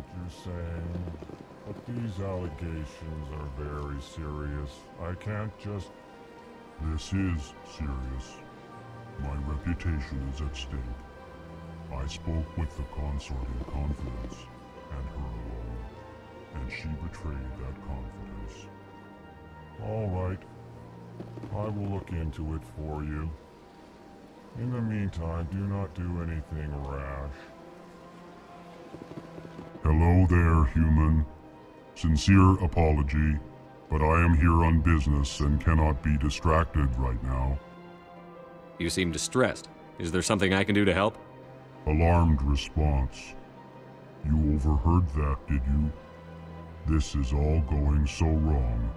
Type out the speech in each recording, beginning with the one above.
what you're saying, but these allegations are very serious. I can't just... This is serious. My reputation is at stake. I spoke with the consort in confidence, and her alone, and she betrayed that confidence. All right. I will look into it for you. In the meantime, do not do anything rash. Hello there, human. Sincere apology, but I am here on business and cannot be distracted right now. You seem distressed. Is there something I can do to help? Alarmed response. You overheard that, did you? This is all going so wrong,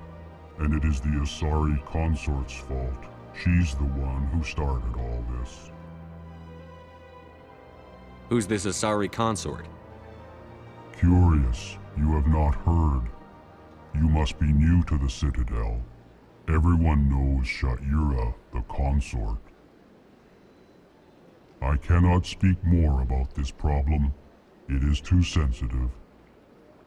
and it is the Asari consort's fault. She's the one who started all this. Who's this Asari consort? Curious, you have not heard. You must be new to the Citadel. Everyone knows Sha'ira, the consort. I cannot speak more about this problem. It is too sensitive.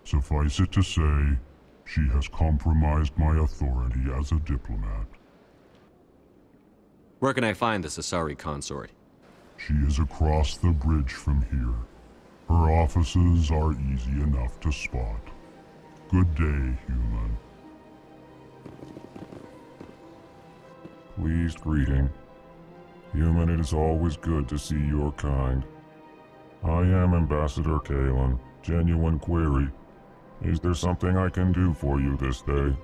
Suffice it to say, she has compromised my authority as a diplomat. Where can I find this Asari consort? She is across the bridge from here. Her offices are easy enough to spot. Good day, human. Pleased greeting. Human, it is always good to see your kind. I am Ambassador Kalen. Genuine query. Is there something I can do for you this day?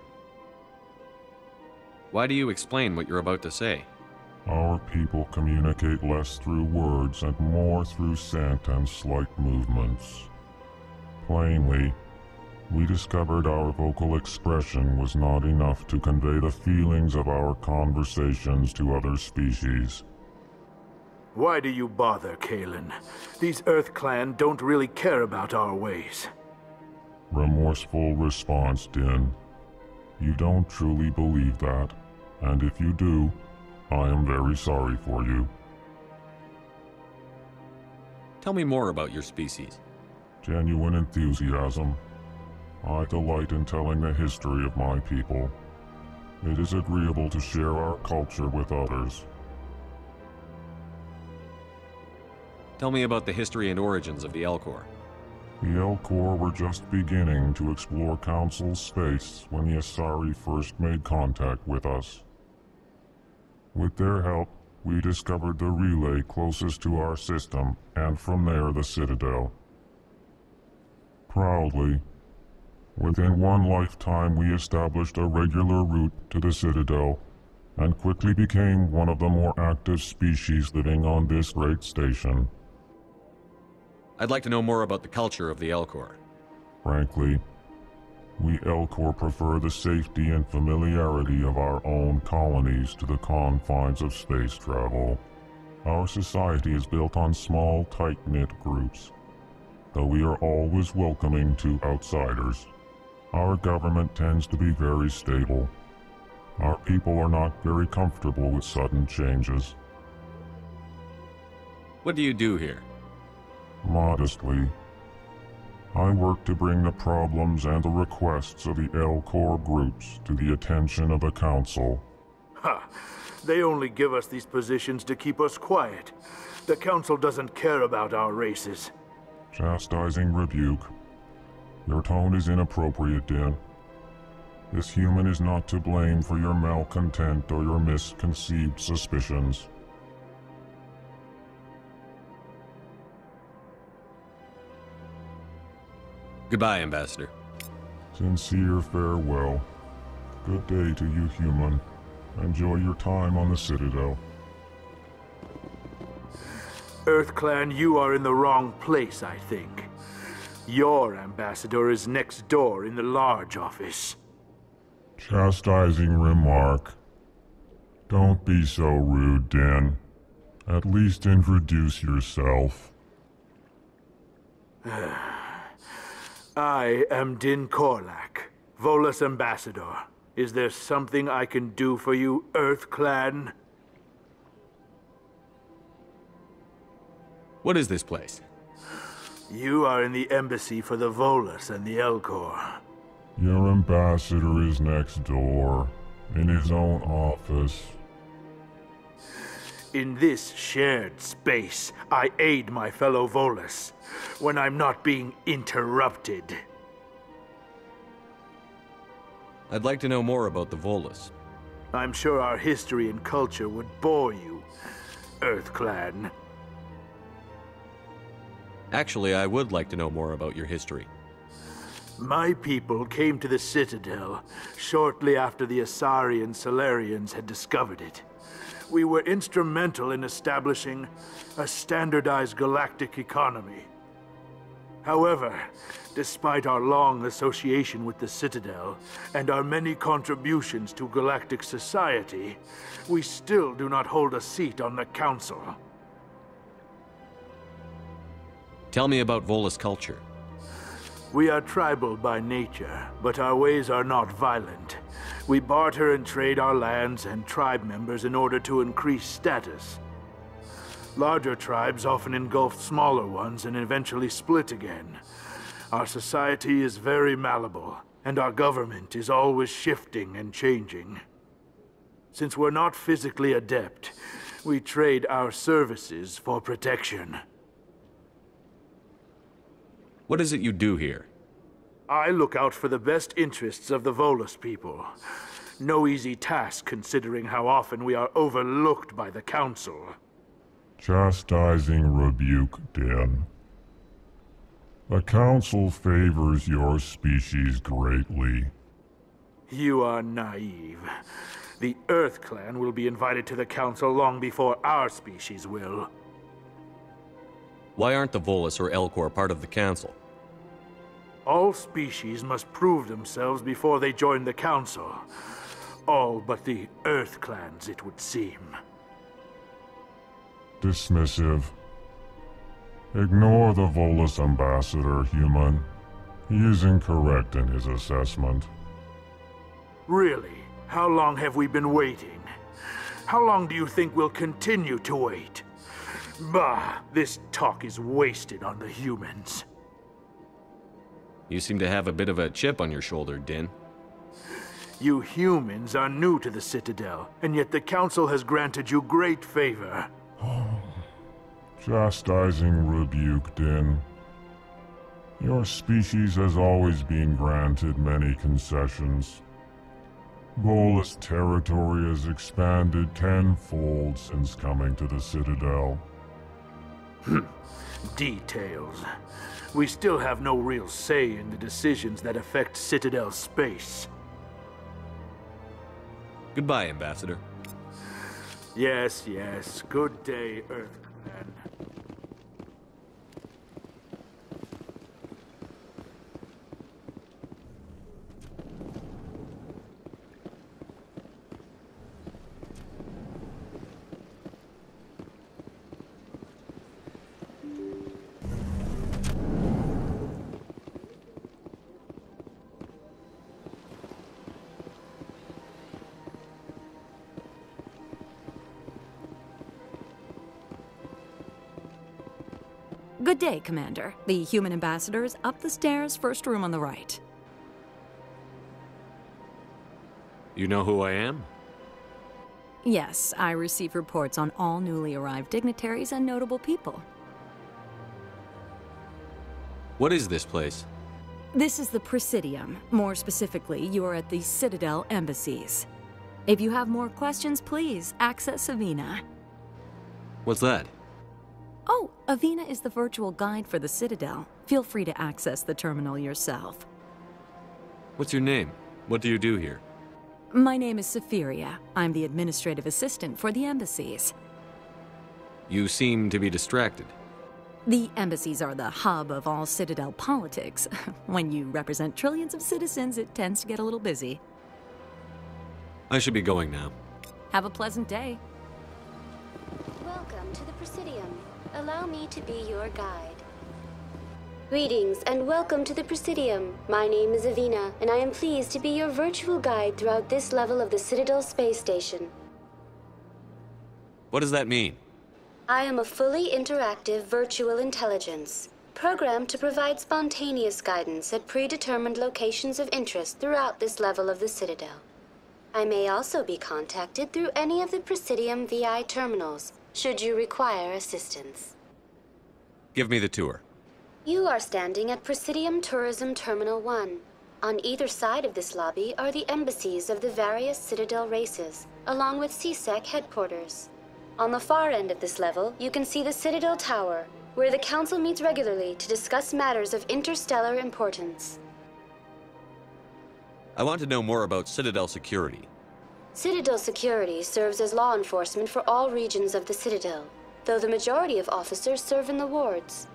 Why do you explain what you're about to say? Our people communicate less through words and more through scent and slight movements. Plainly, we discovered our vocal expression was not enough to convey the feelings of our conversations to other species. Why do you bother, Kalen? These Earth Clan don't really care about our ways. Remorseful response, Din. You don't truly believe that, and if you do, I am very sorry for you. Tell me more about your species. Genuine enthusiasm. I delight in telling the history of my people. It is agreeable to share our culture with others. Tell me about the history and origins of the Elcor. The Elcor were just beginning to explore Council space when the Asari first made contact with us. With their help, we discovered the relay closest to our system, and from there the Citadel. Proudly, within one lifetime we established a regular route to the Citadel, and quickly became one of the more active species living on this great station. I'd like to know more about the culture of the Elcor. Frankly, we Elcor prefer the safety and familiarity of our own colonies to the confines of space travel. Our society is built on small, tight-knit groups, though we are always welcoming to outsiders. Our government tends to be very stable. Our people are not very comfortable with sudden changes. What do you do here? Modestly, I work to bring the problems and the requests of the Elcor groups to the attention of the Council. Ha! They only give us these positions to keep us quiet. The Council doesn't care about our races. Chastising rebuke. Your tone is inappropriate, Din. This human is not to blame for your malcontent or your misconceived suspicions. Goodbye, Ambassador. Sincere farewell. Good day to you, human. Enjoy your time on the Citadel. Earth Clan, you are in the wrong place, I think. Your ambassador is next door in the large office. Chastising remark. Don't be so rude, Din. At least introduce yourself. I am Din Korlak, Volus ambassador. Is there something I can do for you, Earth Clan? What is this place? You are in the embassy for the Volus and the Elcor. Your ambassador is next door, in his own office. In this shared space, I aid my fellow Volus when I'm not being interrupted. I'd like to know more about the Volus. I'm sure our history and culture would bore you, EarthClan. Actually, I would like to know more about your history. My people came to the Citadel shortly after the Asari and Salarians had discovered it. We were instrumental in establishing a standardized galactic economy. However, despite our long association with the Citadel and our many contributions to galactic society, we still do not hold a seat on the Council. Tell me about Volus culture. We are tribal by nature, but our ways are not violent. We barter and trade our lands and tribe members in order to increase status. Larger tribes often engulf smaller ones and eventually split again. Our society is very malleable, and our government is always shifting and changing. Since we're not physically adept, we trade our services for protection. What is it you do here? I look out for the best interests of the Volus people. No easy task considering how often we are overlooked by the Council. Chastising rebuke, Din. The Council favors your species greatly. You are naive. The EarthClan will be invited to the Council long before our species will. Why aren't the Volus or Elcor part of the Council? All species must prove themselves before they join the Council. All but the EarthClans, it would seem. Dismissive. Ignore the Volus ambassador, human. He is incorrect in his assessment. Really? How long have we been waiting? How long do you think we'll continue to wait? Bah, this talk is wasted on the humans. You seem to have a bit of a chip on your shoulder, Din. You humans are new to the Citadel, and yet the Council has granted you great favor. Chastising rebuke, Din. Your species has always been granted many concessions. Volus territory has expanded tenfold since coming to the Citadel. Details. We still have no real say in the decisions that affect Citadel space. Goodbye, Ambassador. Yes, yes. Good day, EarthClan. Good day, Commander. The human ambassador is up the stairs, first room on the right. You know who I am? Yes, I receive reports on all newly arrived dignitaries and notable people. What is this place? This is the Presidium. More specifically, you are at the Citadel embassies. If you have more questions, please access Avina. What's that? Oh, Avina is the virtual guide for the Citadel. Feel free to access the terminal yourself. What's your name? What do you do here? My name is Safiria. I'm the administrative assistant for the embassies. You seem to be distracted. The embassies are the hub of all Citadel politics. When you represent trillions of citizens, it tends to get a little busy. I should be going now. Have a pleasant day. Welcome to the Presidium. Allow me to be your guide. Greetings and welcome to the Presidium. My name is Avina, and I am pleased to be your virtual guide throughout this level of the Citadel space station. What does that mean? I am a fully interactive virtual intelligence. programmed to provide spontaneous guidance at predetermined locations of interest throughout this level of the Citadel. I may also be contacted through any of the Presidium VI terminals, should you require assistance. Give me the tour. You are standing at Presidium Tourism Terminal 1. On either side of this lobby are the embassies of the various Citadel races, along with CSEC headquarters. On the far end of this level, you can see the Citadel Tower, where the Council meets regularly to discuss matters of interstellar importance. I want to know more about Citadel security. Citadel security serves as law enforcement for all regions of the Citadel, though the majority of officers serve in the wards.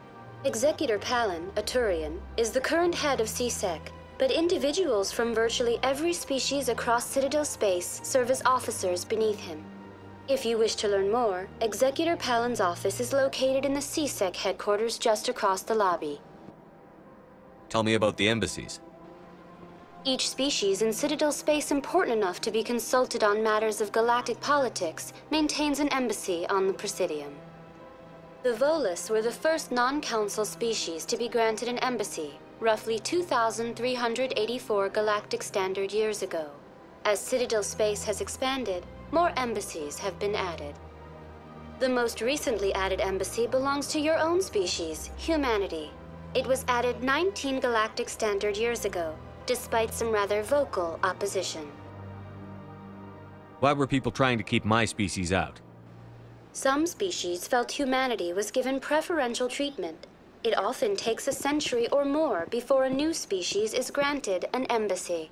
Executor Palin, a Turian, is the current head of CSEC, but individuals from virtually every species across Citadel space serve as officers beneath him. If you wish to learn more, Executor Palin's office is located in the CSEC headquarters just across the lobby. Tell me about the embassies. Each species in Citadel space important enough to be consulted on matters of galactic politics maintains an embassy on the Presidium. The Volus were the first non-council species to be granted an embassy, roughly 2,384 galactic standard years ago. As Citadel space has expanded, more embassies have been added. The most recently added embassy belongs to your own species, humanity. It was added 19 galactic standard years ago, despite some rather vocal opposition. Why were people trying to keep my species out? Some species felt humanity was given preferential treatment. It often takes a century or more before a new species is granted an embassy.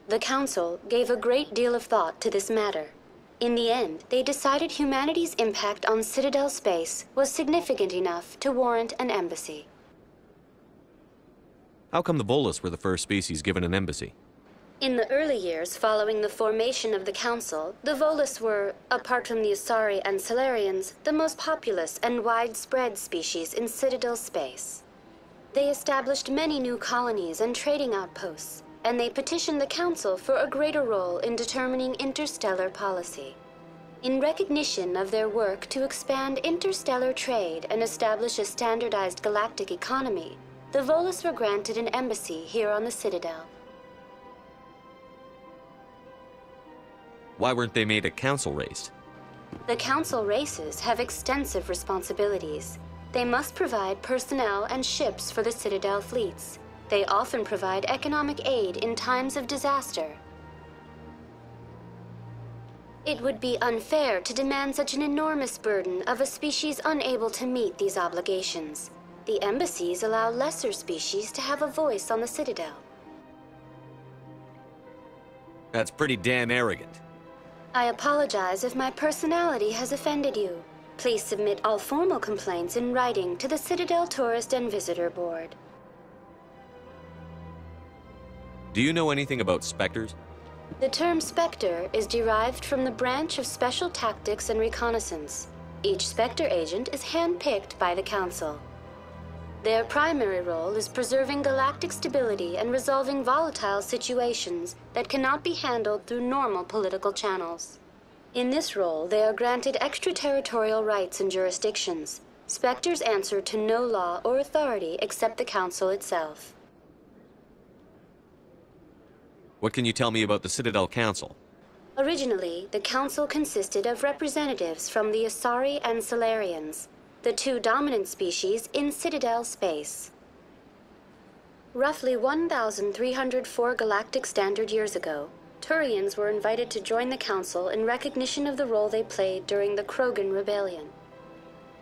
The Council gave a great deal of thought to this matter. In the end, they decided humanity's impact on Citadel space was significant enough to warrant an embassy. How come the Volus were the first species given an embassy? In the early years following the formation of the Council, the Volus were, apart from the Asari and Salarians, the most populous and widespread species in Citadel space. They established many new colonies and trading outposts, and they petitioned the Council for a greater role in determining interstellar policy. In recognition of their work to expand interstellar trade and establish a standardized galactic economy, the Volus were granted an embassy here on the Citadel. Why weren't they made a council race? The Council races have extensive responsibilities. They must provide personnel and ships for the Citadel fleets. They often provide economic aid in times of disaster. It would be unfair to demand such an enormous burden of a species unable to meet these obligations. The embassies allow lesser species to have a voice on the Citadel. That's pretty damn arrogant. I apologize if my personality has offended you. Please submit all formal complaints in writing to the Citadel Tourist and Visitor Board. Do you know anything about Spectres? The term Spectre is derived from the branch of Special Tactics and Reconnaissance. Each Spectre agent is handpicked by the Council. Their primary role is preserving galactic stability and resolving volatile situations that cannot be handled through normal political channels. In this role, they are granted extraterritorial rights and jurisdictions. Spectres answer to no law or authority except the Council itself. What can you tell me about the Citadel Council? Originally, the Council consisted of representatives from the Asari and Salarians, the two dominant species in Citadel space. Roughly 1,304 galactic standard years ago, Turians were invited to join the Council in recognition of the role they played during the Krogan Rebellion.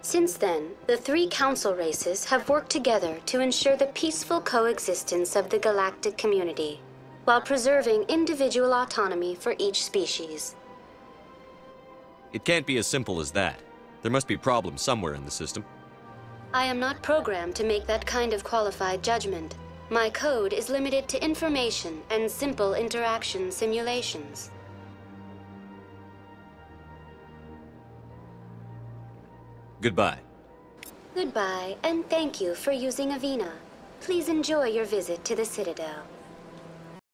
Since then, the three Council races have worked together to ensure the peaceful coexistence of the galactic community, while preserving individual autonomy for each species. It can't be as simple as that. There must be problems somewhere in the system. I am not programmed to make that kind of qualified judgment. My code is limited to information and simple interaction simulations. Goodbye. Goodbye, and thank you for using Avina. Please enjoy your visit to the Citadel.